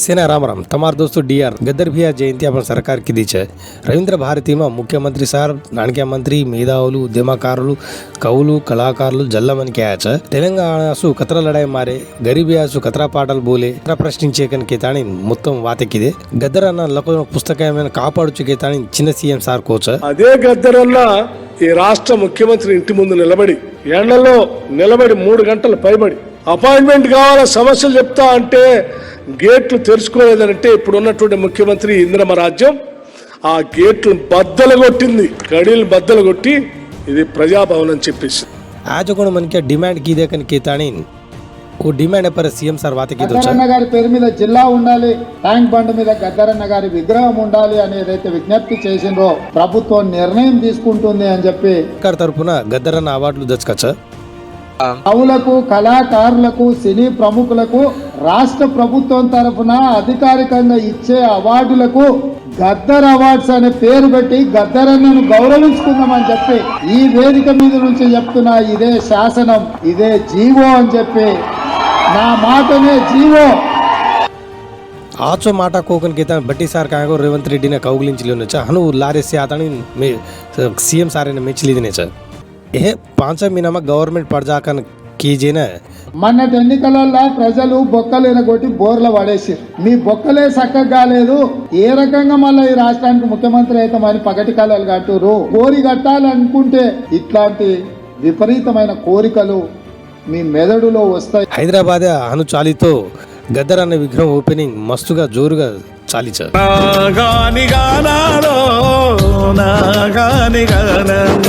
सेना राम राम। तमार दोस्तों डीआर गद्दर भैया जयंती अपन सरकार की दी है। रवींद्र भारती में मुख्यमंत्री साहब नाणक्य मंत्री मेधावुलु उद्यमकारुलु कवुलु कलाकारुलु जल्लमन के आया तेलंगाणसु कतरा लड़ाई मारे गरीबियासु कतरा पाटल बोले कतरा ప్రశ్నించేకన్ కేతాని మొత్తం వాతెక్కిದೆ గద్దర్ అన్న లకోన పుస్తకమైన కాపాడుచు కేతాని చిన్న సీఎం సార్ కోచ అదే గద్దరల్ల ఈ రాష్ట్ర ముఖ్యమంత్రి ఇంటి ముందు నిలబడి ఎండలో నిలబడి 3 గంటలు పైబడి అపాయింట్మెంట్ కావాల సమస్యలు చెప్తా అంటే గేట్లు తెరుచుకోలేదంటే ఇప్పుడున్నటువంటి ముఖ్యమంత్రి ఇంద్రమ రాజ్యం ఆ గేట్లు బద్దలు కొట్టింది, గడియలు బద్దలు కొట్టి ఇది ప్రజాభవన్ అని చెప్పేసి आज को मन के डिमांड की देखन केतानी वो डिमांड पर सीएम సార్ వాతకి గద్దరన్న గారి పేరు మీద జిల్లా ఉండాలి, ట్యాంక్ బండ్ మీద గద్దరన్న గారి విగ్రహం ఉండాలి అనేదైతే విజ్ఞప్తి చేసిండ్రో ప్రభుత్వం నిర్ణయం తీసుకుంటుంది అని చెప్పి సర్కార్ తరపున గద్దరన్న అవార్డులు దచ్చుకచ్చ కవులకు కళాకారులకు సినీ ప్రముఖులకు రాష్ట్ర ప్రభుత్వం తరఫున అధికారికంగా ఇచ్చే అవార్డులకు గద్దర్ అవార్డ్స్ అనే పేరు పెట్టి గద్దరన్నను గౌరవించుకుందామని చెప్పి ఈ వేదిక మీద నుంచి చెప్తున్నా. ఇదే శాసనం, ఇదే జీవో అని చెప్పి నా మాటనే జీవో आचो माटा कोकन केता बट्टी सार कागो रेवंत रेड्डी ने कौगलिंचली हनु लारे से आता सीएम सारे ने मेचली ఏ 5 మహినా గవర్నమెంట్ పడజాకన్ కీజేనా మొన్నటి ఎన్నికలలో ప్రజలు బొక్కలు కొట్టి బోర్ల పడేసారు. మీ బొక్కలే చక్కగా కాలేదు, ఏ రకంగా మళ్ళీ ఈ రాష్ట్రానికి ముఖ్యమంత్రి అవుతామని పగటి కళలు కట్టురు. కోరి కట్టాలనుకుంటే ఇట్లాంటి విపరీతమైన కోరికలు మీ మెదడులో వస్తాయి. హైదరాబాద్ అను చాలితో గద్దర్ అనే విగ్రహం ఓపెనింగ్ మస్తుగా జోరుగా చాలిచారు. నాగాని గానాలో నాగాని గానం